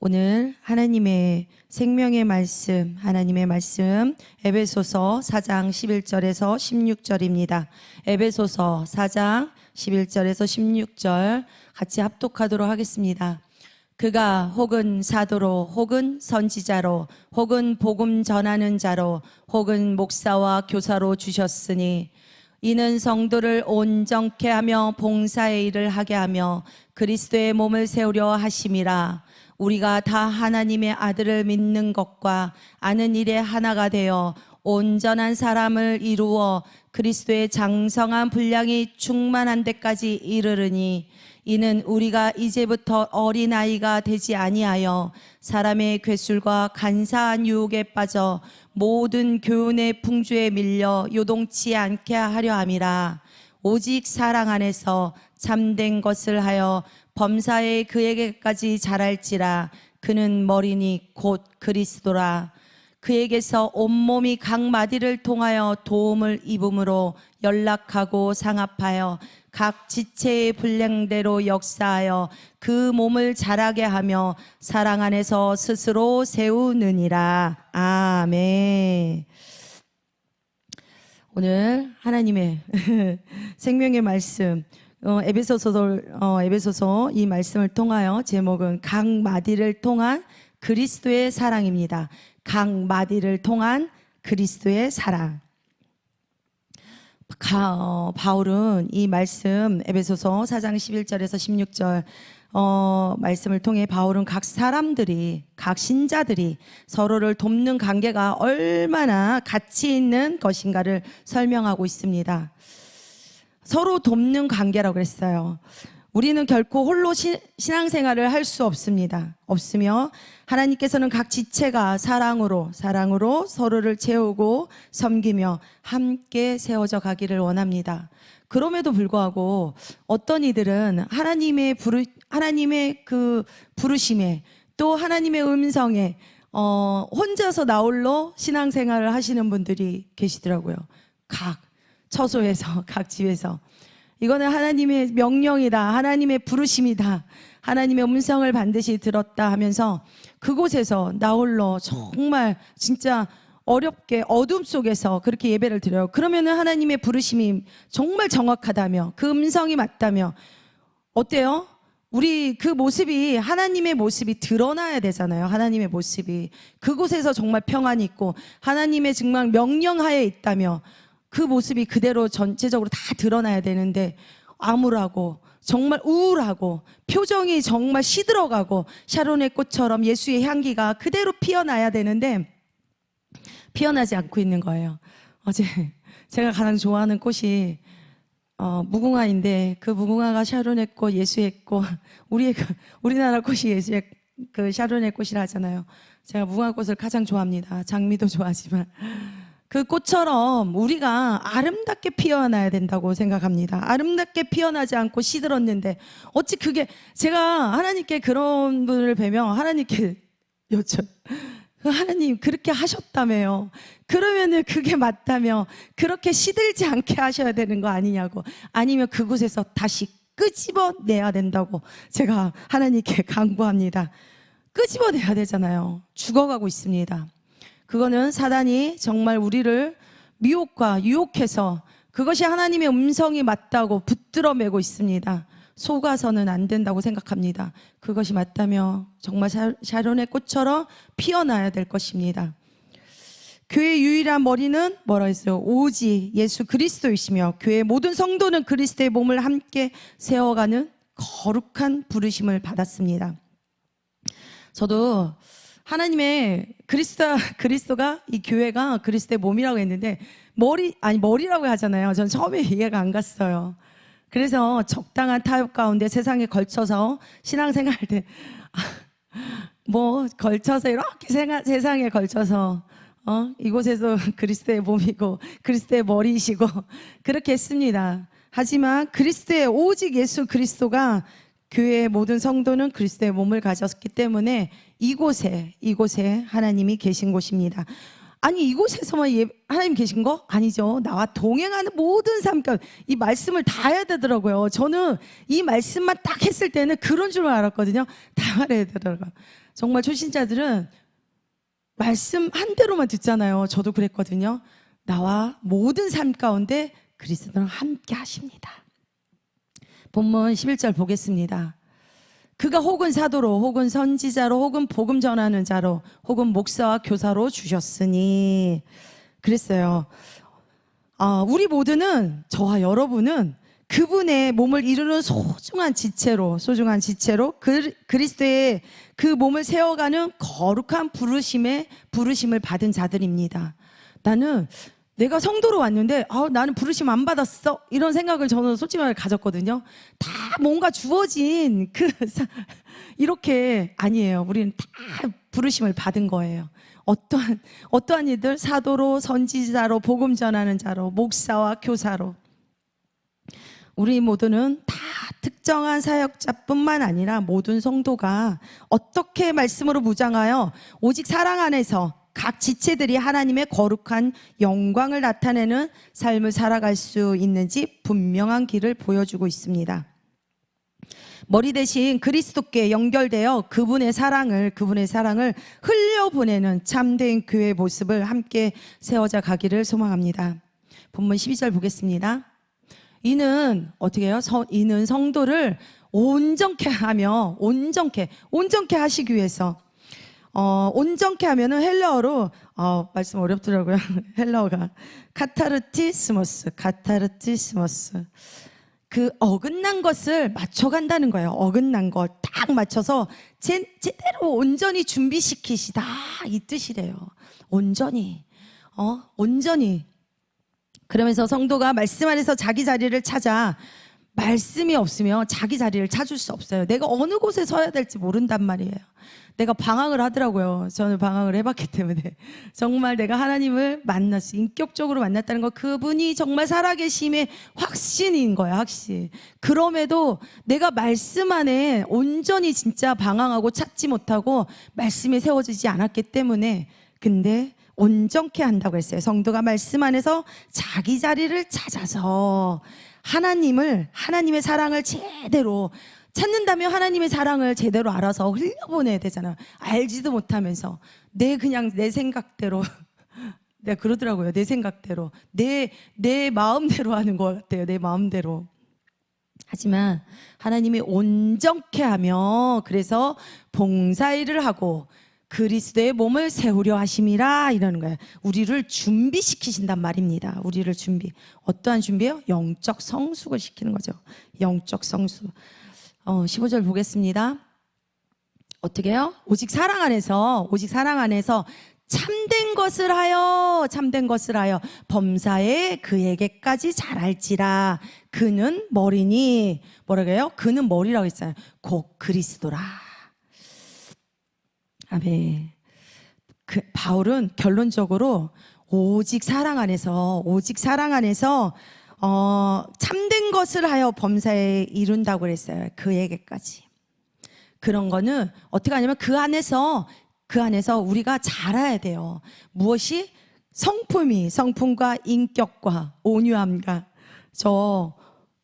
오늘 하나님의 생명의 말씀, 하나님의 말씀 에베소서 4장 11절에서 16절입니다. 에베소서 4장 11절에서 16절 같이 합독하도록 하겠습니다. 그가 혹은 사도로 혹은 선지자로 혹은 복음 전하는 자로 혹은 목사와 교사로 주셨으니 이는 성도를 온전케 하며 봉사의 일을 하게 하며 그리스도의 몸을 세우려 하심이라. 우리가 다 하나님의 아들을 믿는 것과 아는 일에 하나가 되어 온전한 사람을 이루어 그리스도의 장성한 분량이 충만한 데까지 이르르니 이는 우리가 이제부터 어린아이가 되지 아니하여 사람의 괴술과 간사한 유혹에 빠져 모든 교훈의 풍조에 밀려 요동치 않게 하려 함이라. 오직 사랑 안에서 참된 것을 하여 범사에 그에게까지 자랄지라. 그는 머리니 곧 그리스도라. 그에게서 온몸이 각 마디를 통하여 도움을 입음으로 연락하고 상합하여 각 지체의 분량대로 역사하여 그 몸을 자라게 하며 사랑 안에서 스스로 세우느니라. 아멘. 오늘 하나님의 생명의 말씀 에베소서 이 말씀을 통하여 제목은 각 마디를 통한 그리스도의 사랑입니다. 각 마디를 통한 그리스도의 사랑. 바울은 이 말씀 에베소서 4장 11절에서 16절 말씀을 통해 바울은 각 사람들이, 각 신자들이 서로를 돕는 관계가 얼마나 가치 있는 것인가를 설명하고 있습니다. 서로 돕는 관계라고 그랬어요. 우리는 결코 홀로 신앙생활을 할 수 없습니다. 없으며 하나님께서는 각 지체가 사랑으로 서로를 채우고 섬기며 함께 세워져 가기를 원합니다. 그럼에도 불구하고 어떤 이들은 하나님의 그 부르심에 또 하나님의 음성에 혼자서 나홀로 신앙생활을 하시는 분들이 계시더라고요. 각 처소에서, 각 집에서. 이거는 하나님의 명령이다, 하나님의 부르심이다, 하나님의 음성을 반드시 들었다 하면서 그곳에서 나홀로 정말 진짜 어렵게 어둠 속에서 그렇게 예배를 드려요. 그러면은 하나님의 부르심이 정말 정확하다며, 그 음성이 맞다며, 어때요? 우리 그 모습이, 하나님의 모습이 드러나야 되잖아요. 하나님의 모습이 그곳에서 정말 평안이 있고 하나님의 정말 명령하에 있다며 그 모습이 그대로 전체적으로 다 드러나야 되는데 암울하고 정말 우울하고 표정이 정말 시들어가고 샤론의 꽃처럼 예수의 향기가 그대로 피어나야 되는데 피어나지 않고 있는 거예요. 어제 제가 가장 좋아하는 꽃이 무궁화인데 그 무궁화가 샤론의 꽃, 예수의 꽃, 우리나라 꽃이 예수의 그 샤론의 꽃이라 하잖아요. 제가 무궁화 꽃을 가장 좋아합니다. 장미도 좋아하지만 그 꽃처럼 우리가 아름답게 피어나야 된다고 생각합니다. 아름답게 피어나지 않고 시들었는데 어찌 그게, 제가 하나님께 그런 분을 뵈면 하나님께 하나님 그렇게 하셨다며요. 그러면은 그게 맞다며 그렇게 시들지 않게 하셔야 되는 거 아니냐고, 아니면 그곳에서 다시 끄집어내야 된다고 제가 하나님께 간구합니다. 끄집어내야 되잖아요. 죽어가고 있습니다. 그거는 사단이 정말 우리를 미혹과 유혹해서 그것이 하나님의 음성이 맞다고 붙들어 매고 있습니다. 속아서는 안 된다고 생각합니다. 그것이 맞다며 정말 샤론의 꽃처럼 피어나야 될 것입니다. 교회의 유일한 머리는 뭐라 했어요? 오직 예수 그리스도이시며 교회의 모든 성도는 그리스도의 몸을 함께 세워가는 거룩한 부르심을 받았습니다. 저도 하나님의 그리스도가, 이 교회가 그리스도의 몸이라고 했는데 머리라고 하잖아요. 전 처음에 이해가 안 갔어요. 그래서 적당한 타협 가운데 세상에 걸쳐서 신앙생활 때 걸쳐서 이렇게 세상에 걸쳐서 이곳에서 그리스도의 몸이고 그리스도의 머리이시고 그렇게 했습니다. 하지만 오직 예수 그리스도가 교회의 모든 성도는 그리스도의 몸을 가졌기 때문에 이곳에 하나님이 계신 곳입니다. 아니 이곳에서만 하나님 계신 거? 아니죠. 나와 동행하는 모든 삶 가운데 이 말씀을 다 해야 되더라고요. 저는 이 말씀만 딱 했을 때는 그런 줄만 알았거든요. 다 말해야 되더라고요. 정말 초신자들은 말씀 한 대로만 듣잖아요. 저도 그랬거든요. 나와 모든 삶 가운데 그리스도는 함께 하십니다. 본문 11절 보겠습니다. 그가 혹은 사도로 혹은 선지자로 혹은 복음 전하는 자로 혹은 목사와 교사로 주셨으니 그랬어요. 우리 모두는 저와 여러분은 그분의 몸을 이루는 소중한 지체로 그리스도의 그 몸을 세워가는 거룩한 부르심을 받은 자들입니다. 나는 내가 성도로 왔는데 나는 부르심 안 받았어 이런 생각을 저는 솔직히 말해 가졌거든요. 다 뭔가 주어진 이렇게 아니에요. 우리는 다 부르심을 받은 거예요. 어떠한 이들 사도로 선지자로 복음 전하는 자로 목사와 교사로 우리 모두는 다 특정한 사역자뿐만 아니라 모든 성도가 어떻게 말씀으로 무장하여 오직 사랑 안에서 각 지체들이 하나님의 거룩한 영광을 나타내는 삶을 살아갈 수 있는지 분명한 길을 보여주고 있습니다. 머리 대신 그리스도께 연결되어 그분의 사랑을 흘려보내는 참된 교회의 모습을 함께 세워져 가기를 소망합니다. 본문 12절 보겠습니다. 이는 어떻게 해요? 이는 성도를 온전케 하며 온전케 하시기 위해서 온전케 하면은 헬라어로 말씀 어렵더라고요. 헬라어가 카타르티스모스 그 어긋난 것을 맞춰간다는 거예요. 어긋난 것 딱 맞춰서 제대로 온전히 준비시키시다 이 뜻이래요. 온전히 그러면서 성도가 말씀 안에서 자기 자리를 찾아 말씀이 없으면 자기 자리를 찾을 수 없어요. 내가 어느 곳에 서야 될지 모른단 말이에요. 내가 방황을 하더라고요. 저는 방황을 해봤기 때문에 정말 내가 하나님을 만났어 인격적으로 만났다는 거 그분이 정말 살아계심의 확신인 거야. 확신. 그럼에도 내가 말씀 안에 온전히 진짜 방황하고 찾지 못하고 말씀이 세워지지 않았기 때문에 근데 온전케 한다고 했어요. 성도가 말씀 안에서 자기 자리를 찾아서 하나님의 사랑을 제대로 찾는다면 하나님의 사랑을 제대로 알아서 흘려보내야 되잖아요. 알지도 못하면서 내 생각대로 내가 그러더라고요. 내 생각대로 내 마음대로 하는 것 같아요. 내 마음대로. 하지만 하나님이 온전케 하며 그래서 봉사일을 하고 그리스도의 몸을 세우려 하심이라 이러는 거예요. 우리를 준비시키신단 말입니다. 우리를 어떠한 준비요? 영적 성숙을 시키는 거죠. 영적 성숙. 15절 보겠습니다. 어떻게 해요? 오직 사랑 안에서 참된 것을 하여 범사에 그에게까지 잘할지라 그는 머리니 뭐라고 해요? 그는 머리라고 했잖아요. 곧 그리스도라. 아멘. 바울은 결론적으로 오직 사랑 안에서 참된 것을 하여 범사에 이룬다고 그랬어요. 그에게까지. 그런 거는 어떻게 하냐면 그 안에서 우리가 자라야 돼요. 무엇이? 성품과 인격과 온유함과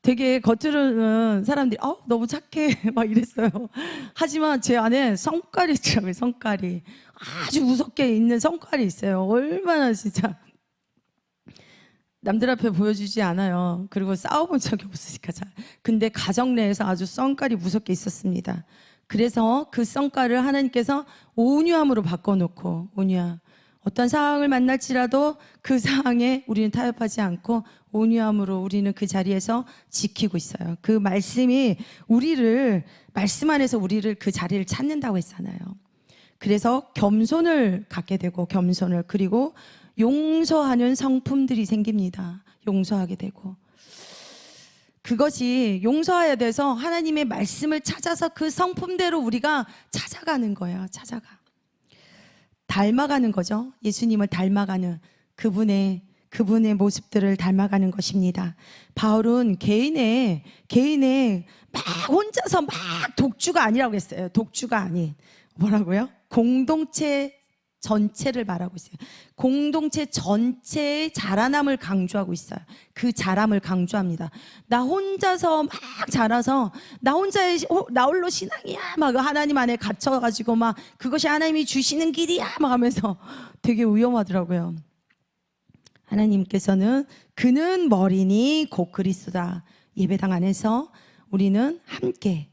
되게 겉으로는 사람들이 너무 착해 막 이랬어요. 하지만 제 안에 성깔이 있더라고요. 성깔이 아주 무섭게 있는 성깔이 있어요. 얼마나 진짜 남들 앞에 보여주지 않아요. 그리고 싸워본 적이 없으니까 근데 가정 내에서 아주 성깔이 무섭게 있었습니다. 그래서 그 성깔을 하나님께서 온유함으로 바꿔놓고 어떤 상황을 만날지라도 그 상황에 우리는 타협하지 않고 온유함으로 우리는 그 자리에서 지키고 있어요. 그 말씀이 말씀 안에서 우리를 그 자리를 찾는다고 했잖아요. 그래서 겸손을 갖게 되고 그리고 용서하는 성품들이 생깁니다. 용서하게 되고 그것이 용서해야 돼서 하나님의 말씀을 찾아서 그 성품대로 우리가 찾아가는 거예요. 닮아가는 거죠. 예수님을 닮아가는 그분의 모습들을 닮아가는 것입니다. 바울은 개인의 막 혼자서 막 독주가 아니라고 했어요. 독주가 아닌 뭐라고요? 공동체 전체를 말하고 있어요. 공동체 전체의 자라남을 강조하고 있어요. 그 자람을 강조합니다. 나 혼자서 막 자라서 나 혼자의 나 홀로 신앙이야 막 하나님 안에 갇혀가지고 막 그것이 하나님이 주시는 길이야 막 하면서 되게 위험하더라고요. 하나님께서는 그는 머리니 곧 그리스도다. 예배당 안에서 우리는 함께,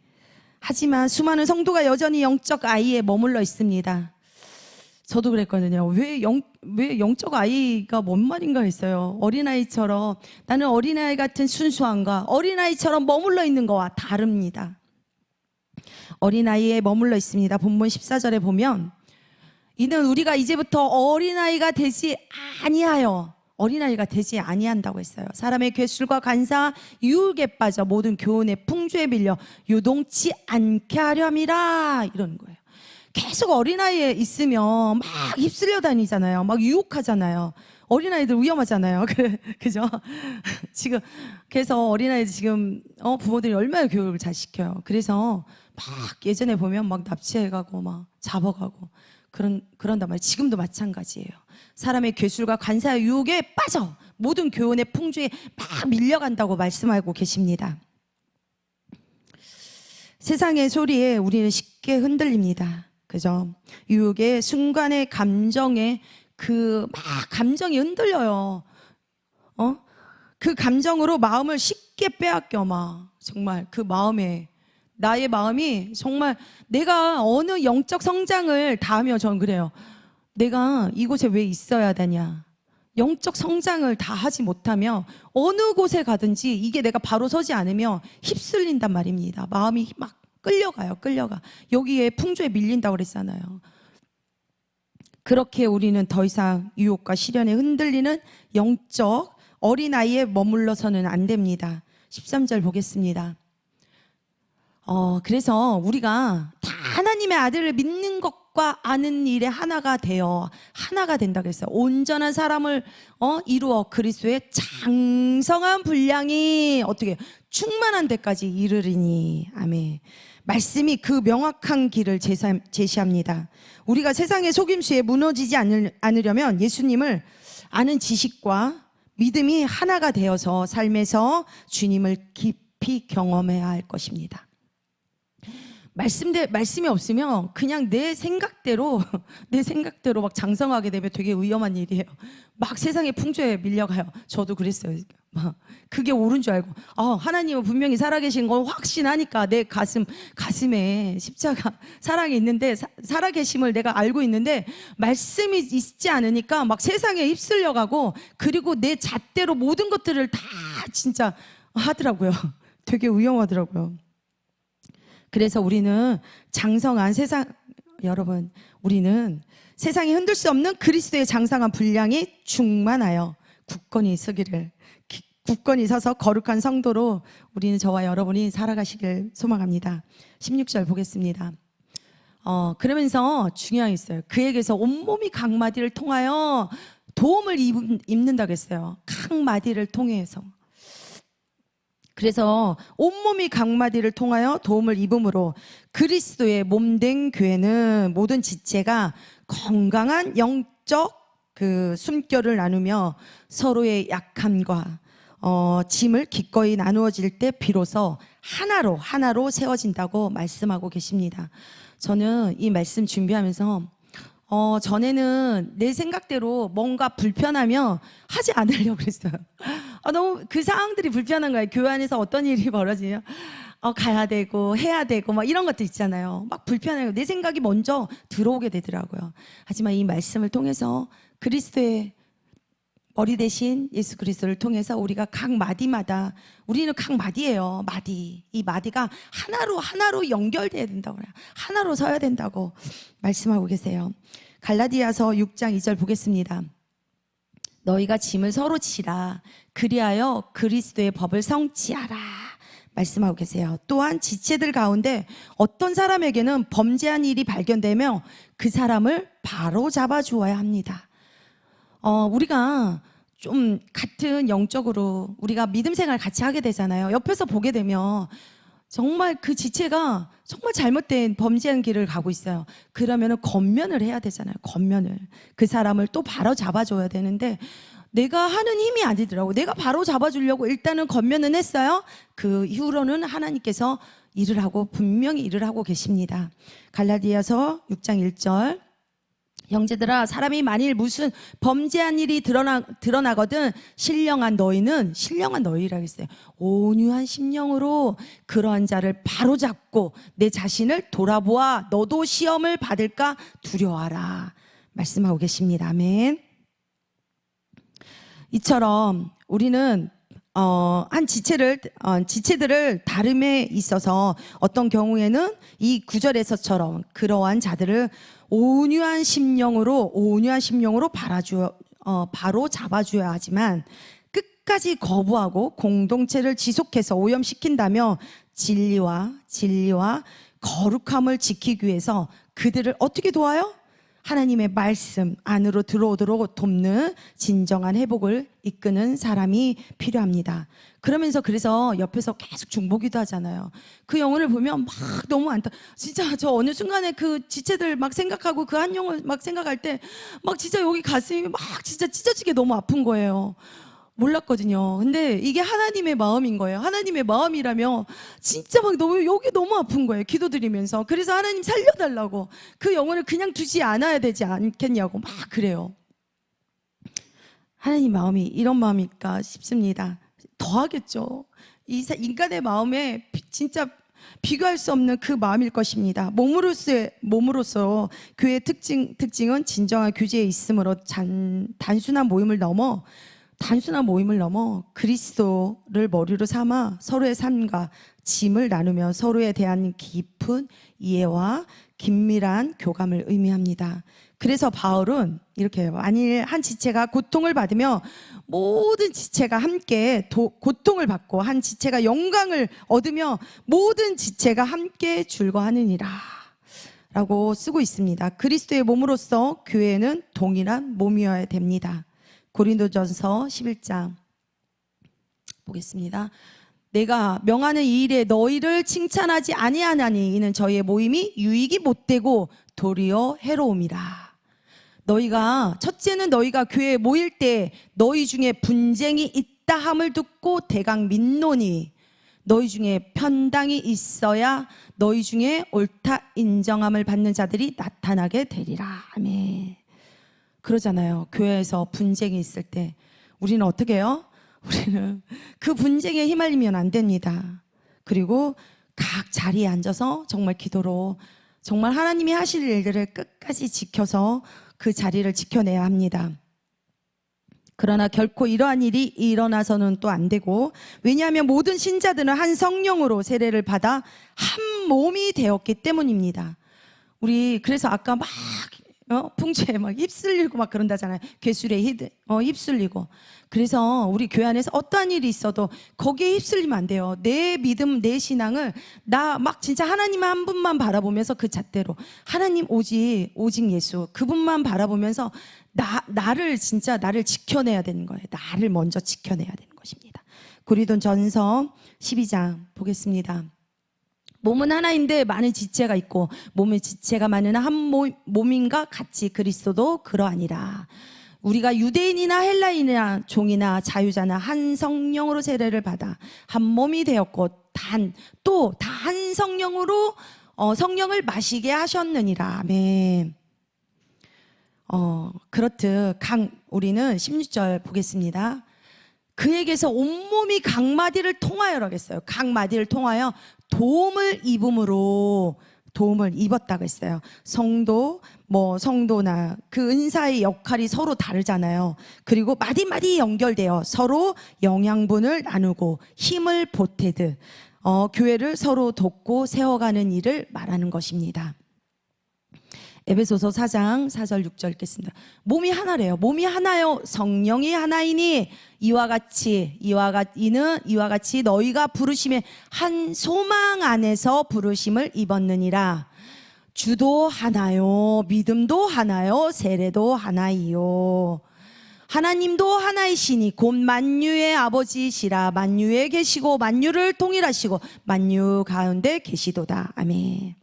하지만 수많은 성도가 여전히 영적 아이에 머물러 있습니다. 저도 그랬거든요. 왜 영적 아이가 뭔 말인가 했어요. 어린아이처럼, 나는 어린아이 같은 순수함과 어린아이처럼 머물러 있는 거와 다릅니다. 어린아이에 머물러 있습니다. 본문 14절에 보면, 이는 우리가 이제부터 어린아이가 되지 아니하여, 어린아이가 되지 아니한다고 했어요. 사람의 괴술과 간사 유혹에 빠져 모든 교훈의 풍조에 밀려 요동치 않게 하려 함이라, 이러는 거예요. 계속 어린아이에 있으면 막 휩쓸려 다니잖아요. 막 유혹하잖아요. 어린아이들 위험하잖아요. 그죠? 지금, 그래서 어린아이들 지금, 부모들이 얼마나 교육을 잘 시켜요. 그래서 막 예전에 보면 막 납치해가고 막 잡아가고 그런단 말이에요. 지금도 마찬가지예요. 사람의 괴술과 관사의 유혹에 빠져 모든 교훈의 풍조에 막 밀려간다고 말씀하고 계십니다. 세상의 소리에 우리는 쉽게 흔들립니다. 그죠? 유혹의 순간의 감정에 감정이 흔들려요. 그 감정으로 마음을 쉽게 빼앗겨 막 정말 그 마음에 나의 마음이 정말 내가 어느 영적 성장을 다 하며 전 그래요. 내가 이곳에 왜 있어야 되냐? 영적 성장을 다 하지 못하며 어느 곳에 가든지 이게 내가 바로 서지 않으면 휩쓸린단 말입니다. 마음이 막 끌려가. 여기에 풍조에 밀린다고 그랬잖아요. 그렇게 우리는 더 이상 유혹과 시련에 흔들리는 영적 어린아이에 머물러서는 안 됩니다. 13절 보겠습니다. 그래서 우리가 다 하나님의 아들을 믿는 것과 아는 일에 하나가 된다 그랬어요. 온전한 사람을 이루어 그리스도의 장성한 분량이 어떻게 충만한 데까지 이르리니. 아멘. 말씀이 그 명확한 길을 제시합니다. 우리가 세상의 속임수에 무너지지 않으려면 예수님을 아는 지식과 믿음이 하나가 되어서 삶에서 주님을 깊이 경험해야 할 것입니다. 말씀이 없으면 그냥 내 생각대로 막 장성하게 되면 되게 위험한 일이에요. 막 세상의 풍조에 밀려가요. 저도 그랬어요. 막 그게 옳은 줄 알고 하나님은 분명히 살아계신 걸 확신하니까 내 가슴에 십자가 사랑이 있는데 살아계심을 내가 알고 있는데 말씀이 있지 않으니까 막 세상에 휩쓸려가고 그리고 내 잣대로 모든 것들을 다 진짜 하더라고요. 되게 위험하더라고요. 그래서 우리는 우리는 세상이 흔들 수 없는 그리스도의 장성한 분량이 충만하여 굳건히 서서 거룩한 성도로 우리는 저와 여러분이 살아가시길 소망합니다. 16절 보겠습니다. 그러면서 중요한 게 있어요. 그에게서 온몸이 각 마디를 통하여 도움을 입는다고 했어요. 각 마디를 통해서. 그래서 온몸이 각 마디를 통하여 도움을 입음으로 그리스도의 몸된 교회는 모든 지체가 건강한 영적 숨결을 나누며 서로의 약함과 짐을 기꺼이 나누어질 때 비로소 하나로 세워진다고 말씀하고 계십니다. 저는 이 말씀 준비하면서 전에는 내 생각대로 뭔가 불편하면 하지 않으려고 그랬어요. 너무 그 상황들이 불편한 거예요. 교회 안에서 어떤 일이 벌어지면 가야 되고 해야 되고 막 이런 것도 있잖아요. 막 불편해요. 내 생각이 먼저 들어오게 되더라고요. 하지만 이 말씀을 통해서 그리스도의 머리 대신 예수 그리스도를 통해서 우리가 각 마디마다 우리는 각 마디예요. 이 마디가 하나로 연결돼야 된다고 그래요. 하나로 서야 된다고 말씀하고 계세요. 갈라디아서 6장 2절 보겠습니다. 너희가 짐을 서로 지라 그리하여 그리스도의 법을 성취하라 말씀하고 계세요. 또한 지체들 가운데 어떤 사람에게는 범죄한 일이 발견되며 그 사람을 바로 잡아 주어야 합니다. 우리가 좀 같은 영적으로 우리가 믿음 생활 같이 하게 되잖아요. 옆에서 보게 되면 정말 그 지체가 정말 잘못된 범죄한 길을 가고 있어요. 그러면은 권면을 해야 되잖아요. 권면을. 그 사람을 또 바로 잡아줘야 되는데 내가 하는 힘이 아니더라고. 내가 바로 잡아주려고 일단은 권면은 했어요. 그 이후로는 하나님께서 일을 하고 분명히 일을 하고 계십니다. 갈라디아서 6장 1절. 형제들아, 사람이 만일 무슨 범죄한 일이 드러나거든 신령한 너희라고 했어요. 온유한 심령으로 그러한 자를 바로잡고 내 자신을 돌아보아 너도 시험을 받을까 두려워하라 말씀하고 계십니다. 아멘. 이처럼 우리는 지체들을 다름에 있어서 어떤 경우에는 이 구절에서처럼 그러한 자들을 온유한 심령으로 바로 잡아줘야 하지만 끝까지 거부하고 공동체를 지속해서 오염시킨다며 진리와 거룩함을 지키기 위해서 그들을 어떻게 도와요? 하나님의 말씀 안으로 들어오도록 돕는 진정한 회복을 이끄는 사람이 필요합니다. 그러면서 그래서 옆에서 계속 중보기도 하잖아요. 그 영혼을 보면 막 너무 진짜 저 어느 순간에 그 지체들 막 생각하고 그 한 영혼 막 생각할 때 막 진짜 여기 가슴이 막 진짜 찢어지게 너무 아픈 거예요. 몰랐거든요. 근데 이게 하나님의 마음인 거예요. 하나님의 마음이라며 진짜 막 여기 너무 아픈 거예요. 기도드리면서. 그래서 하나님 살려달라고. 그 영혼을 그냥 두지 않아야 되지 않겠냐고 막 그래요. 하나님 마음이 이런 마음일까 싶습니다. 더 하겠죠. 인간의 마음에 진짜 비교할 수 없는 그 마음일 것입니다. 몸으로서 교회의 특징은 진정한 교제에 있으므로 단순한 모임을 넘어 그리스도를 머리로 삼아 서로의 삶과 짐을 나누며 서로에 대한 깊은 이해와 긴밀한 교감을 의미합니다. 그래서 바울은 이렇게 해요. 만일 한 지체가 고통을 받으며 모든 지체가 함께 고통을 받고 한 지체가 영광을 얻으며 모든 지체가 함께 즐거워하느니라 라고 쓰고 있습니다. 그리스도의 몸으로서 교회는 동일한 몸이어야 됩니다. 고린도전서 11장 보겠습니다. 내가 명하는 이 일에 너희를 칭찬하지 아니하나니 이는 저희의 모임이 유익이 못되고 도리어 해로움이라. 첫째는 너희가 교회에 모일 때 너희 중에 분쟁이 있다 함을 듣고 대강 민노니 너희 중에 편당이 있어야 너희 중에 옳다 인정함을 받는 자들이 나타나게 되리라. 아멘. 그러잖아요. 교회에서 분쟁이 있을 때 우리는 어떻게 해요? 우리는 그 분쟁에 휘말리면 안 됩니다. 그리고 각 자리에 앉아서 정말 기도로 정말 하나님이 하실 일들을 끝까지 지켜서 그 자리를 지켜내야 합니다. 그러나 결코 이러한 일이 일어나서는 또 안 되고, 왜냐하면 모든 신자들은 한 성령으로 세례를 받아 한 몸이 되었기 때문입니다. 우리 그래서 아까 막 풍채에 막 휩쓸리고 막 그런다잖아요. 괴술에 휩쓸리고. 그래서 우리 교회 안에서 어떠한 일이 있어도 거기에 휩쓸리면 안 돼요. 내 믿음, 내 신앙을 나 막 진짜 하나님 한 분만 바라보면서 그 잣대로 하나님 오직 예수 그분만 바라보면서 나를 지켜내야 되는 거예요. 나를 먼저 지켜내야 되는 것입니다. 고린도전서 12장 보겠습니다. 몸은 하나인데 많은 지체가 있고 몸의 지체가 많으나 한 몸인가 같이 그리스도도 그러하니라. 우리가 유대인이나 헬라인이나 종이나 자유자나 한 성령으로 세례를 받아 한 몸이 되었고 또 다 한 성령으로 성령을 마시게 하셨느니라. 아멘. 그렇듯 우리는 16절 보겠습니다. 그에게서 온몸이 각 마디를 통하여라고 했어요. 각 마디를 통하여 도움을 입었다고 했어요. 성도나 그 은사의 역할이 서로 다르잖아요. 그리고 마디마디 연결되어 서로 영양분을 나누고 힘을 보태듯 교회를 서로 돕고 세워가는 일을 말하는 것입니다. 에베소서 4장 4절 6절 읽겠습니다. 몸이 하나래요. 몸이 하나요. 성령이 하나이니 이와 같이 너희가 부르심의 한 소망 안에서 부르심을 입었느니라. 주도 하나요. 믿음도 하나요. 세례도 하나이요. 하나님도 하나이시니 곧 만유의 아버지시라. 만유에 계시고 만유를 통일하시고 만유 가운데 계시도다. 아멘.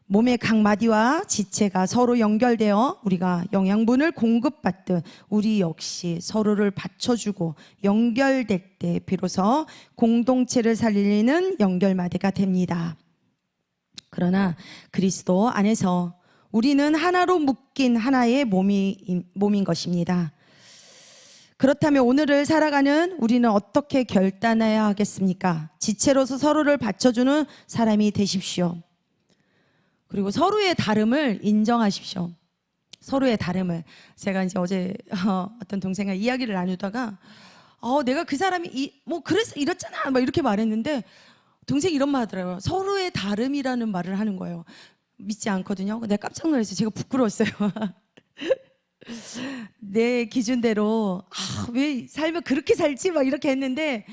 몸의 각 마디와 지체가 서로 연결되어 우리가 영양분을 공급받듯 우리 역시 서로를 받쳐주고 연결될 때 비로소 공동체를 살리는 연결마디가 됩니다. 그러나 그리스도 안에서 우리는 하나로 묶인 하나의 몸인 것입니다. 그렇다면 오늘을 살아가는 우리는 어떻게 결단해야 하겠습니까? 지체로서 서로를 받쳐주는 사람이 되십시오. 그리고 서로의 다름을 인정하십시오. 서로의 다름을. 제가 이제 어제 어떤 동생과 이야기를 나누다가 내가 그 사람이 그래서 이랬잖아 막 이렇게 말했는데 동생이 이런 말 하더라고요. 서로의 다름이라는 말을 하는 거예요. 믿지 않거든요. 내가 깜짝 놀랐어요. 제가 부끄러웠어요. 내 기준대로 왜 살면 그렇게 살지 막 이렇게 했는데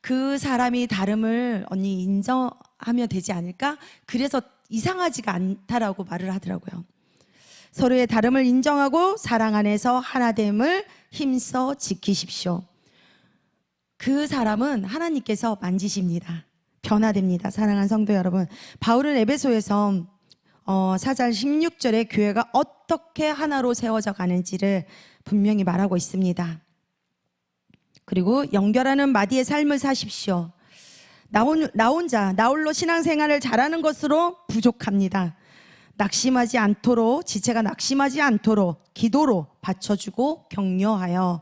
그 사람이 다름을 언니 인정하면 되지 않을까? 그래서 이상하지가 않다라고 말을 하더라고요. 서로의 다름을 인정하고 사랑 안에서 하나됨을 힘써 지키십시오. 그 사람은 하나님께서 만지십니다. 변화됩니다. 사랑하는 성도 여러분, 바울은 에베소에서 4장 16절에 교회가 어떻게 하나로 세워져 가는지를 분명히 말하고 있습니다. 그리고 연결하는 마디의 삶을 사십시오. 나 홀로 신앙생활을 잘하는 것으로 부족합니다. 낙심하지 않도록, 지체가 낙심하지 않도록 기도로 받쳐주고 격려하여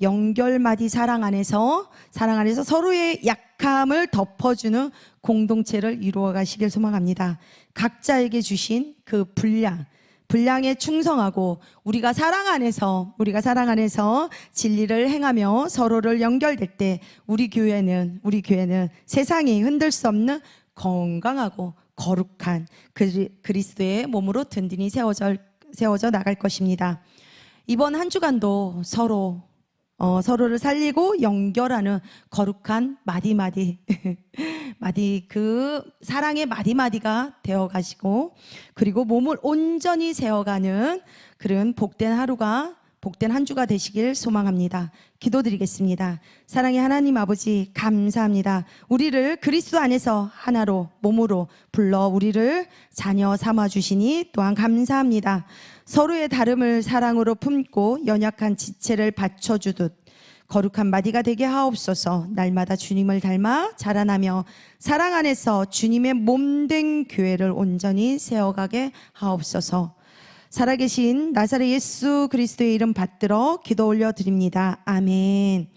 연결마디 사랑 안에서 서로의 약함을 덮어주는 공동체를 이루어 가시길 소망합니다. 각자에게 주신 그 분량에 충성하고 우리가 사랑 안에서 진리를 행하며 서로를 연결될 때 우리 교회는 세상이 흔들 수 없는 건강하고 거룩한 그리스도의 몸으로 든든히 세워져 나갈 것입니다. 이번 한 주간도 서로를 살리고 연결하는 거룩한 마디마디 그 사랑의 마디마디가 되어 가시고 그리고 몸을 온전히 세워가는 그런 복된 한 주가 되시길 소망합니다. 기도드리겠습니다. 사랑의 하나님 아버지, 감사합니다. 우리를 그리스도 안에서 하나로 몸으로 불러 우리를 자녀 삼아 주시니 또한 감사합니다. 서로의 다름을 사랑으로 품고 연약한 지체를 받쳐주듯 거룩한 마디가 되게 하옵소서. 날마다 주님을 닮아 자라나며 사랑 안에서 주님의 몸된 교회를 온전히 세워가게 하옵소서. 살아계신 나사렛 예수 그리스도의 이름 받들어 기도 올려드립니다. 아멘.